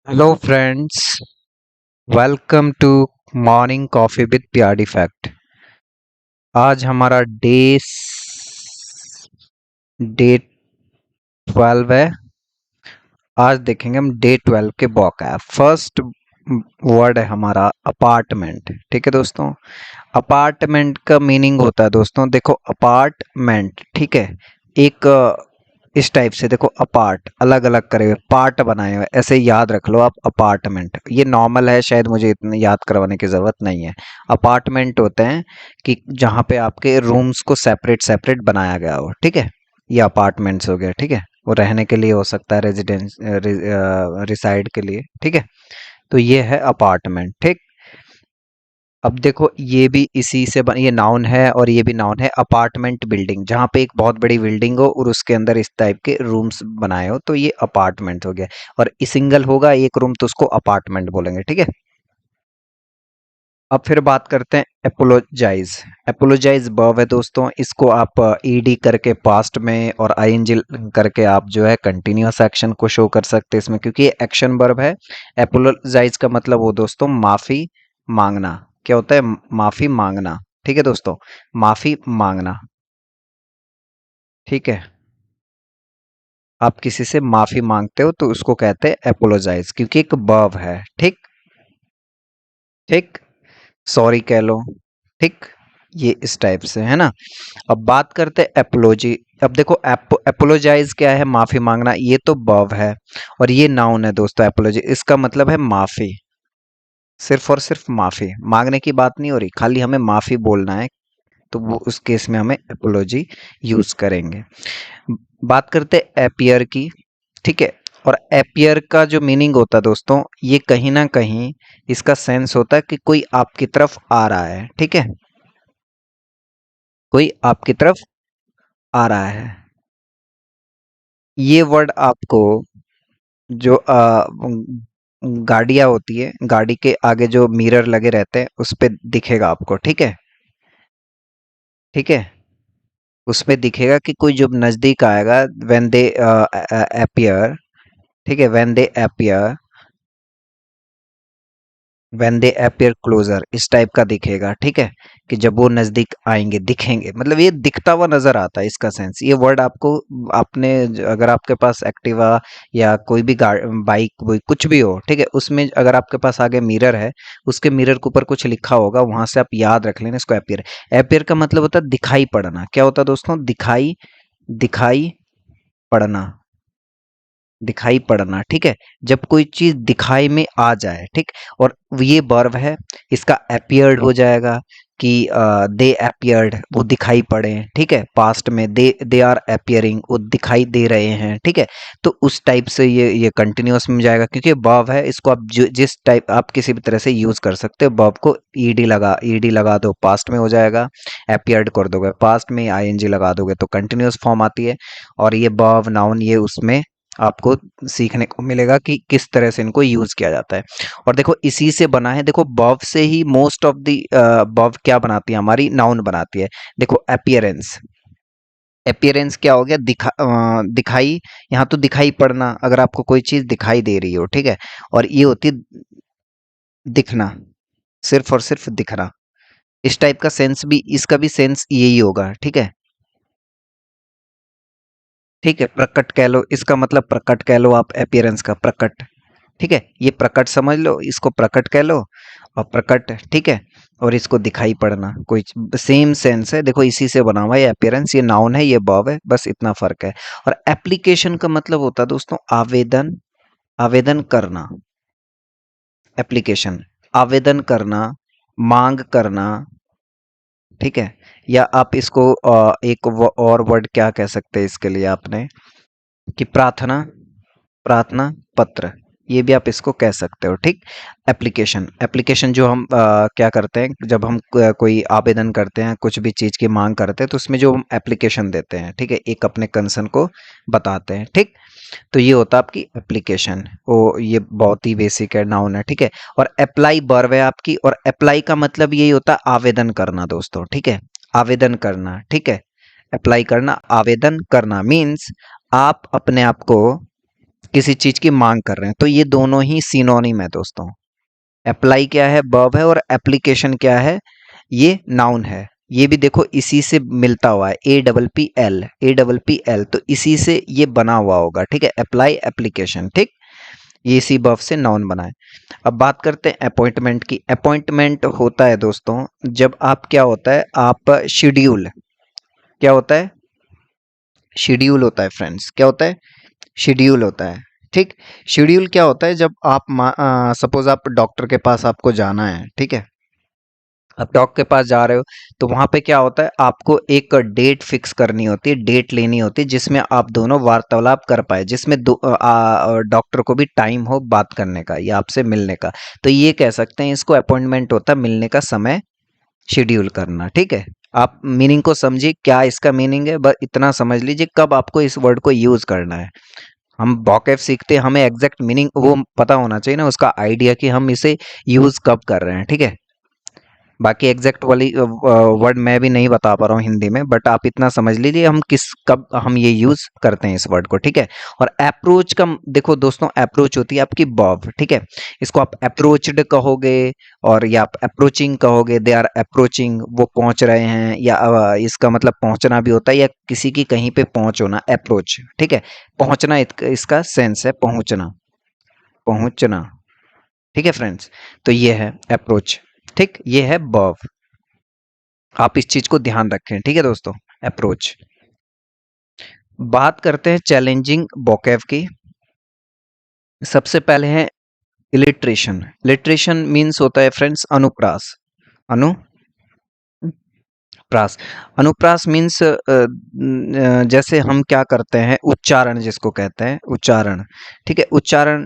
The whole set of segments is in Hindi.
Hello friends, welcome to morning coffee with प्यारी फैक्ट। आज हमारा डे 12 है। आज देखेंगे हम डे 12 के vocab। फर्स्ट वर्ड है हमारा अपार्टमेंट। ठीक है दोस्तों, अपार्टमेंट का मीनिंग होता है दोस्तों, देखो अपार्टमेंट, ठीक है, एक इस टाइप से देखो, अपार्ट अलग अलग करे हुए, पार्ट बनाए हुए, ऐसे याद रख लो आप। अपार्टमेंट ये नॉर्मल है, शायद मुझे इतने याद करवाने की ज़रूरत नहीं है। अपार्टमेंट होते हैं कि जहाँ पे आपके रूम्स को सेपरेट सेपरेट बनाया गया हो, ठीक है, ये अपार्टमेंट्स हो गया। ठीक है, वो रहने के लिए हो सकता है, रेजिडेंस रिसाइड के लिए, ठीक है। तो ये है अपार्टमेंट, ठीक। अब देखो ये भी इसी से ये नाउन है और ये भी नाउन है। अपार्टमेंट बिल्डिंग, जहाँ पे एक बहुत बड़ी बिल्डिंग हो और उसके अंदर इस टाइप के रूम्स बनाए हो, तो ये अपार्टमेंट हो गया। और सिंगल होगा एक रूम तो उसको अपार्टमेंट बोलेंगे, ठीक है। अब फिर बात करते हैं एपोलोजाइज। एपोलोजाइज वर्ब है दोस्तों, इसको आप ईडी करके पास्ट में और आईएनजी करके आप जो है कंटिन्यूअस एक्शन को शो कर सकते हैं इसमें, क्योंकि ये एक्शन वर्ब है। एपोलोजाइज का मतलब वो दोस्तों माफी मांगना। क्या होता है? माफी मांगना। ठीक है दोस्तों, माफी मांगना, ठीक है। आप किसी से माफी मांगते हो तो उसको कहते हैं एपोलोजाइज, क्योंकि एक वर्ब है, ठीक। ठीक, सॉरी कह लो, ठीक, ये इस टाइप से है ना। अब बात करते हैं एपोलॉजी। अब देखो एपोलोजाइज क्या है? माफी मांगना, ये तो वर्ब है और ये नाउन है दोस्तों। एपोलॉजी इसका मतलब है माफी, सिर्फ और सिर्फ माफी मांगने की बात नहीं हो रही, खाली हमें माफी बोलना है, तो वो उस केस में हमें एपोलॉजी यूज करेंगे। बात करते हैं एपियर की, ठीक है। और एपियर का जो मीनिंग होता है दोस्तों, ये कहीं ना कहीं इसका सेंस होता है कि कोई आपकी तरफ आ रहा है, ठीक है, कोई आपकी तरफ आ रहा है। ये वर्ड आपको जो गाड़ियाँ होती है, गाड़ी के आगे जो मिरर लगे रहते हैं उस पे दिखेगा आपको, ठीक है, ठीक है। उसमें दिखेगा कि कोई जब नजदीक आएगा, व्हेन दे अपीयर, ठीक है, when they appear, when they appear closer, इस टाइप का दिखेगा, ठीक है, कि जब वो नजदीक आएंगे दिखेंगे, मतलब ये दिखता हुआ नजर आता है, इसका सेंस। ये वर्ड आपको आपने अगर आपके पास एक्टिवा या कोई भी बाइक कुछ भी हो, ठीक है, उसमें अगर आपके पास आगे मिरर है, उसके मिरर के ऊपर कुछ लिखा होगा, वहां से आप याद रख लेना इसको। अपीयर, अपीयर का मतलब होता है दिखाई पड़ना। क्या होता है दोस्तों? दिखाई, दिखाई पड़ना, दिखाई पड़ना, ठीक है। जब कोई चीज दिखाई में आ जाए, ठीक। और ये वर्ब है, इसका अपीयर्ड हो जाएगा कि दे अपीयर्ड, वो दिखाई पड़े, ठीक है। पास्ट में दे आर अपीयरिंग, वो दिखाई दे रहे हैं, ठीक है। तो उस टाइप से ये कंटिन्यूअस में जाएगा, क्योंकि वर्ब है, इसको आप जिस टाइप आप किसी भी तरह से यूज कर सकते हो। वर्ब को ईडी लगा दो, पास्ट में हो जाएगा। अपीयर्ड कर दोगे, पास्ट में आईएनजी लगा दोगे तो कंटिन्यूअस फॉर्म आती है। और ये वर्ब नाउन ये उसमें आपको सीखने को मिलेगा कि किस तरह से इनको यूज किया जाता है। और देखो इसी से बना है, देखो बव से ही मोस्ट ऑफ द बव क्या बनाती है? हमारी नाउन बनाती है। देखो अपीयरेंस, अपीयरेंस क्या हो गया? दिखाई, यहाँ तो दिखाई पड़ना, अगर आपको कोई चीज दिखाई दे रही हो, ठीक है। और ये होती है दिखना, सिर्फ और सिर्फ दिखना। इस टाइप का सेंस भी, इसका भी सेंस यही होगा, ठीक है, ठीक है। प्रकट कह लो, इसका मतलब प्रकट कह लो आप, अपीयरेंस का प्रकट, ठीक है। ये प्रकट समझ लो, इसको प्रकट कह लो, और प्रकट, ठीक है। और इसको दिखाई पड़ना, कोई सेम सेंस है। देखो इसी से बना हुआ है अपीयरेंस, ये नाउन है, ये वर्ब है, बस इतना फर्क है। और एप्लीकेशन का मतलब होता है दोस्तों आवेदन, आवेदन करना। एप्लीकेशन, आवेदन करना, मांग करना, ठीक है। या आप इसको एक और वर्ड क्या कह सकते हैं इसके लिए आपने, कि प्रार्थना, प्रार्थना पत्र, ये भी आप इसको कह सकते हो, ठीक। एप्लीकेशन, एप्लीकेशन जो हम क्या करते हैं, जब हम कोई आवेदन करते हैं, कुछ भी चीज़ की मांग करते हैं, तो उसमें जो हम एप्लीकेशन देते हैं, ठीक है, एक अपने कंसर्न को बताते हैं, ठीक। तो ये होता है आपकी एप्लीकेशन। वो ये बहुत ही बेसिक है, नाउन है, ठीक है। और अप्लाई वर्ब है आपकी, और अप्लाई का मतलब यही होता है आवेदन करना दोस्तों, ठीक है, आवेदन करना, ठीक है। अप्लाई करना, आवेदन करना मीन्स आप अपने आप को किसी चीज की मांग कर रहे हैं, तो ये दोनों ही सिनोनिम है दोस्तों। अप्लाई क्या है, वर्ब है, और एप्लीकेशन क्या है, ये नाउन है। ये भी देखो इसी से मिलता हुआ है, APPL, तो इसी से ये बना हुआ होगा, ठीक है, अप्लाई एप्लीकेशन, ठीक। ये इसी वर्ब से नाउन बना है। अब बात करते हैं अपॉइंटमेंट की। अपॉइंटमेंट होता है दोस्तों जब आप, क्या होता है, आप शेड्यूल, क्या होता है, शेड्यूल होता है फ्रेंड्स, क्या होता है, शेड्यूल होता है, ठीक। शेड्यूल क्या होता है, जब आप सपोज आप डॉक्टर के पास आपको जाना है, ठीक है, आप डॉक्टर के पास जा रहे हो, तो वहां पे क्या होता है, आपको एक डेट फिक्स करनी होती है, डेट लेनी होती है, जिसमें आप दोनों वार्तालाप कर पाए, जिसमें डॉक्टर को भी टाइम हो बात करने का या आपसे मिलने का। तो ये कह सकते हैं, इसको अपॉइंटमेंट होता है मिलने का समय शेड्यूल करना, ठीक है। आप मीनिंग को समझिए, क्या इसका मीनिंग है, बस इतना समझ लीजिए कब आपको इस वर्ड को यूज करना है। हम वोकैब सीखते हैं, हमें एग्जैक्ट मीनिंग वो पता होना चाहिए ना, उसका आइडिया कि हम इसे यूज कब कर रहे हैं, ठीक है। बाकी एग्जैक्ट वाली वर्ड मैं भी नहीं बता पा रहा हूँ हिंदी में, बट आप इतना समझ लीजिए हम किस कब हम ये यूज करते हैं इस वर्ड को, ठीक है। और अप्रोच का देखो दोस्तों, अप्रोच होती है आपकी वर्ब, ठीक है। इसको आप अप्रोच्ड कहोगे, और या आप अप्रोचिंग कहोगे, दे आर अप्रोचिंग, वो पहुंच रहे हैं, या इसका मतलब पहुंचना भी होता है, या किसी की कहीं पे पहुंच होना, अप्रोच, ठीक है। पहुंचना इसका सेंस है, पहुंचना, पहुंचना, ठीक है फ्रेंड्स। तो ये है अप्रोच, ठीक, ये है वर्ब। आप इस चीज को ध्यान रखें, ठीक है दोस्तों, अप्रोच। बात करते हैं चैलेंजिंग वोकैब की। सबसे पहले है इलिट्रेशन। इलिट्रेशन मीन्स होता है फ्रेंड्स अनुप्रास, अनुप्रास। अनुप्रास मीन्स जैसे हम क्या करते हैं, उच्चारण जिसको कहते हैं, उच्चारण, ठीक है। उच्चारण,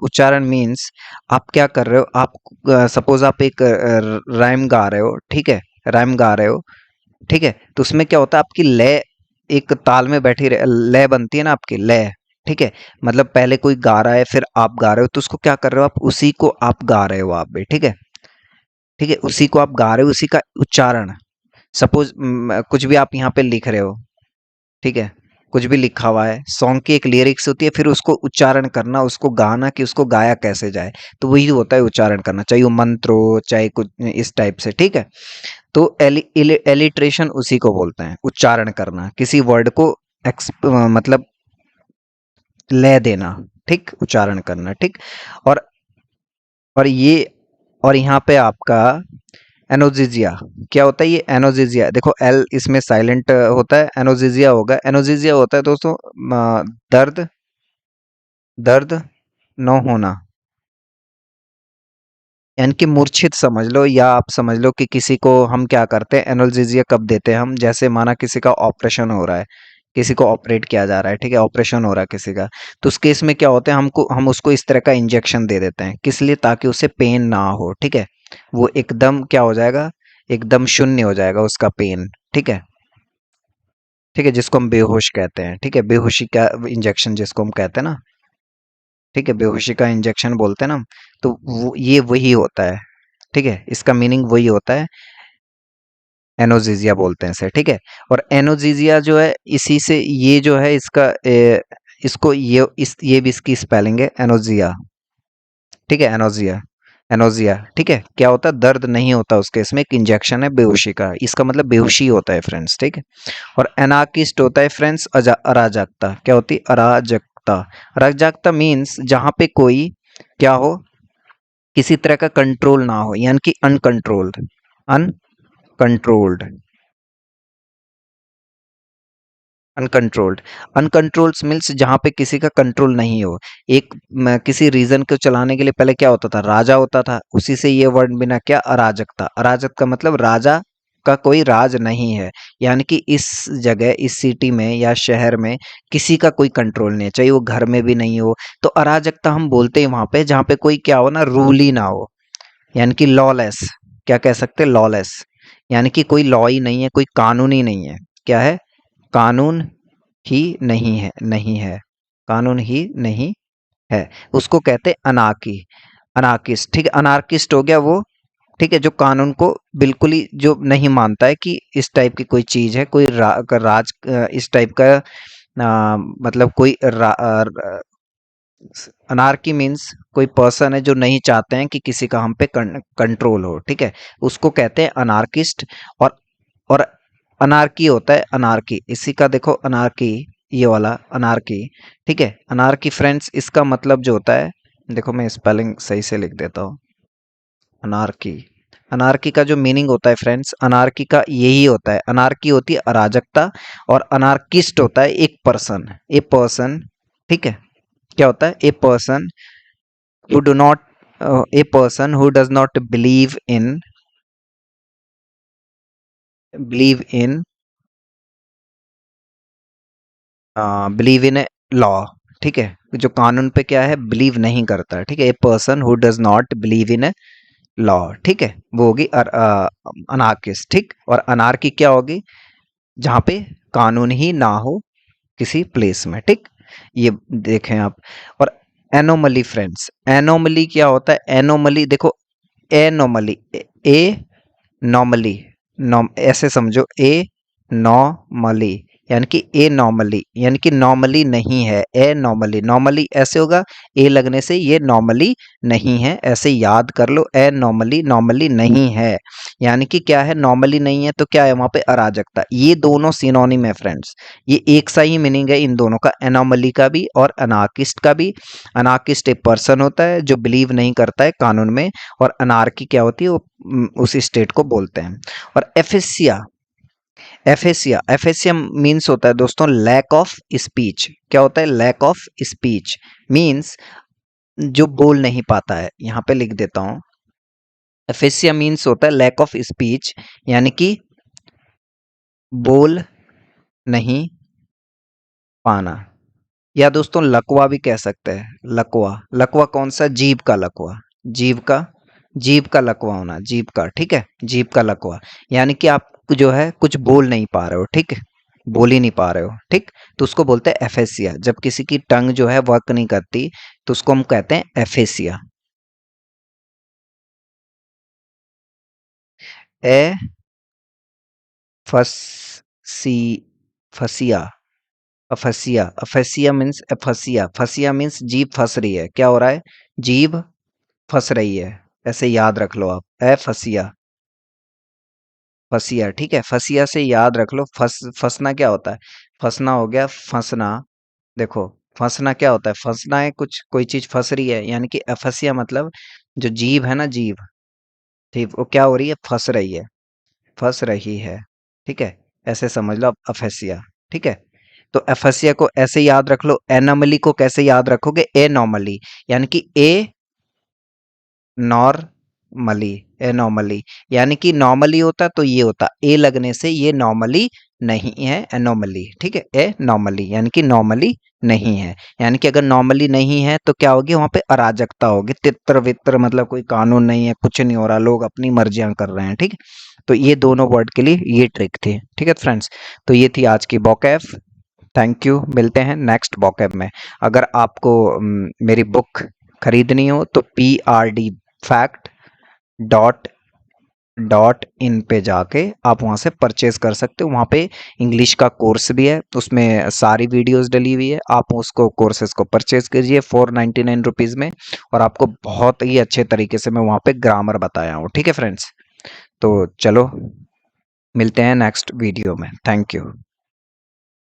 उच्चारण मीन्स आप क्या कर रहे हो, आप सपोज आप एक राइम गा रहे हो, ठीक है, राइम गा रहे हो, ठीक है। तो उसमें क्या होता है, आपकी लय एक ताल में बैठी लय बनती है ना, आपकी लय, ठीक है। मतलब पहले कोई गा रहा है, फिर आप गा रहे हो, तो उसको क्या कर रहे हो, आप उसी को आप गा रहे हो आप भी, ठीक है, ठीक है, उसी को आप गा रहे हो, उसी का उच्चारण। सपोज कुछ भी आप यहाँ पे लिख रहे हो, ठीक है, कुछ भी लिखा हुआ है, सॉन्ग की एक लिरिक्स होती है, फिर उसको उच्चारण करना, उसको गाना, कि उसको गाया कैसे जाए, तो वही होता है उच्चारण करना, चाहे वो मंत्र हो, चाहे कुछ इस टाइप से, ठीक है। तो एलिट्रेशन उसी को बोलते हैं, उच्चारण करना, किसी वर्ड को मतलब लय देना, ठीक, उच्चारण करना, ठीक। और और ये, और यहाँ पे आपका एनोजिजिया, क्या होता है ये एनोजिजिया, देखो एल इसमें साइलेंट होता है, एनोजिजिया होगा, एनोजिजिया होता है दोस्तों दर्द, दर्द न होना, यानी कि मूर्छित समझ लो, या आप समझ लो कि किसी को हम क्या करते हैं, एनोल्जेसिया कब देते हैं हम, जैसे माना किसी का ऑपरेशन हो रहा है, किसी को ऑपरेट किया जा रहा है, ठीक है, ऑपरेशन हो रहा है किसी का, तो उस केस में क्या होता है, हम उसको इस तरह का इंजेक्शन दे देते हैं, किस लिए, ताकि उसे पेन ना हो, ठीक है, वो एकदम क्या हो जाएगा, एकदम शून्य हो जाएगा उसका पेन, ठीक है, ठीक है, जिसको हम बेहोश कहते हैं, ठीक है, बेहोशी का इंजेक्शन जिसको हम कहते हैं ना, ठीक है, बेहोशी का इंजेक्शन बोलते हैं ना, तो वो ये वही होता है, ठीक है, इसका मीनिंग वही होता है, एनोजीजिया बोलते हैं इसे, ठीक है। और एनोजीजिया जो है, इसी से ये जो है इसका इसको ये भी इसकी स्पेलिंग है एनोजिया, ठीक है, एनोजिया, एनोजिया, ठीक है। क्या होता है, दर्द नहीं होता उसके, इसमें एक इंजेक्शन है बेहोशी का, इसका मतलब बेहोशी होता है फ्रेंड्स, ठीक है। और एनार्किस्ट होता है फ्रेंड्स अराजकता, क्या होती है, अराजकता। अराजकता मीन्स जहां पे कोई क्या हो, किसी तरह का कंट्रोल ना हो, यानी कि uncontrolled, uncontrolled, uncontrolled. Uncontrolled means जहां पे किसी का कंट्रोल नहीं हो। एक किसी रीजन को चलाने के लिए पहले क्या होता था, राजा होता था, उसी से ये वर्ड बिना क्या, अराजकता। अराजक का मतलब राजा का कोई राज नहीं है, यानी कि इस जगह, इस सिटी में या शहर में किसी का कोई कंट्रोल नहीं है, चाहे वो घर में भी नहीं हो, तो अराजकता हम बोलते हैं वहां पे जहां पे कोई क्या हो ना, रूल ही ना हो, यानी कि लॉलेस, क्या कह सकते हैं, लॉलेस, यानी कि कोई लॉ ही नहीं है, कोई कानून ही नहीं है, क्या है, कानून ही नहीं है, नहीं है, कानून ही नहीं है, उसको कहते हैं अनार्की, अनार्किस्ट, ठीक है। अनार्किस्ट हो गया वो, ठीक है, जो कानून को बिल्कुल ही जो नहीं मानता है कि इस टाइप की कोई चीज है, कोई राज इस टाइप का मतलब कोई अनार्की मीन्स कोई पर्सन है जो नहीं चाहते हैं कि किसी का हम पे कंट्रोल हो, ठीक है, उसको कहते हैं अनार्किस्ट। और अनार्की होता है अनार्की, इसी का देखो अनार्की, ये वाला अनार्की, ठीक है। अनार्की फ्रेंड्स इसका मतलब जो होता है, देखो मैं स्पेलिंग सही से लिख देता हूँ। अनार्की, अनार्की का जो मीनिंग होता है फ्रेंड्स, अनार्की का यही होता है, अनार्की होती है अराजकता, और अनार्किस्ट होता है एक पर्सन, ए पर्सन, ठीक है। क्या होता है? A person who do not a person who does not believe in believe in a law, ठीक है, जो कानून पे क्या है, बिलीव नहीं करता, ठीक है। A person who does not believe in a law, ठीक है, वो होगी अनार्किस्ट, ठीक। और अनार्की क्या होगी? जहां पे कानून ही ना हो किसी प्लेस में, ठीक। ये देखें आप। और एनोमली फ्रेंड्स, एनोमली क्या होता है? एनोमली देखो, एनोमली, ए नॉर्मली, ऐसे समझो, ए नॉर्मली यानी कि ए नॉर्मली, यानी कि नॉर्मली नहीं है, ए नॉर्मली, नॉर्मली ऐसे होगा, ए लगने से ये नॉर्मली नहीं है, ऐसे याद कर लो, ए नॉर्मली, नॉर्मली नहीं है, यानी कि क्या है, नॉर्मली नहीं है, तो क्या है वहां पे? अराजकता। ये दोनों सिनोनिम है फ्रेंड्स, ये एक सा ही मीनिंग है इन दोनों का, एनोमली का भी और अनार्किस्ट का भी। अनार्किस्ट एक पर्सन होता है जो बिलीव नहीं करता है कानून में, और अनार्की क्या होती है? वो उसी स्टेट को बोलते हैं। और एफेसिया, एफेसिया, एफेसिया मीन्स होता है दोस्तों लैक ऑफ स्पीच। क्या होता है? लैक ऑफ स्पीच मीन्स जो बोल नहीं पाता है, यहाँ पे लिख देता हूं। एफेसिया मीन्स होता है लैक ऑफ स्पीच, यानी कि बोल नहीं पाना, या दोस्तों लकवा भी कह सकते हैं। लकवा, लकवा कौन सा? जीभ का लकवा, जीभ का, जीभ का लकवा होना, जीभ का, ठीक है, जीभ का लकवा, यानी कि आप जो है कुछ बोल नहीं पा रहे हो, ठीक है, बोल ही नहीं पा रहे हो, ठीक। तो उसको बोलते हैं एफेसिया। जब किसी की टंग जो है वर्क नहीं करती तो उसको हम कहते हैं एफेसिया। ए फस सी फसिया, अफसिया, अफसिया मीन्स एफसिया, फसिया मीन्स जीभ फंस रही है। क्या हो रहा है? जीभ फंस रही है, ऐसे याद रख लो आप, एफसिया, फसिया, ठीक है। फसिया से याद रख लो, फंसना क्या होता है? फंसना हो गया फंसना, देखो फंसना क्या होता है? फंसना है, कुछ कोई चीज फंस रही है, यानी कि अफसिया मतलब जो जीभ है ना, जीभ, ठीक, वो क्या हो रही है? फंस रही है, फंस रही है, ठीक है, ऐसे समझ लो आप अफेसिया, ठीक है। तो एफेसिया को ऐसे याद रख लो। एनोमली को कैसे याद रखोगे? ए नॉर्मली, यानी कि ए नॉर्मली, एनॉमली, यानी कि नॉर्मली होता तो ये होता, ए लगने से ये नॉर्मली नहीं है, एनोमली, ठीक है, ए नॉर्मली यानी कि नॉर्मली नहीं है, यानी कि अगर नॉर्मली नहीं है तो क्या होगी? वहां पे अराजकता होगी, तित्र वित्र, मतलब कोई कानून नहीं है, कुछ नहीं हो रहा, लोग अपनी मर्जियां कर रहे हैं, ठीक है। तो ये दोनों वर्ड के लिए ये ट्रिक थी, ठीक है फ्रेंड्स। तो ये थी आज की वोकैब। थैंक यू, मिलते हैं नेक्स्ट वोकैब में। अगर आपको मेरी बुक खरीदनी हो तो PRD fact dot dot in पे जाके आप वहाँ से परचेज कर सकते हो। वहाँ पे इंग्लिश का कोर्स भी है, उसमें सारी वीडियोस डली हुई है, आप उसको कोर्सेज को परचेज कीजिए 499 रुपीज़ में, और आपको बहुत ही अच्छे तरीके से मैं वहाँ पे ग्रामर बताया हूँ, ठीक है फ्रेंड्स। तो चलो मिलते हैं नेक्स्ट वीडियो में, थैंक यू।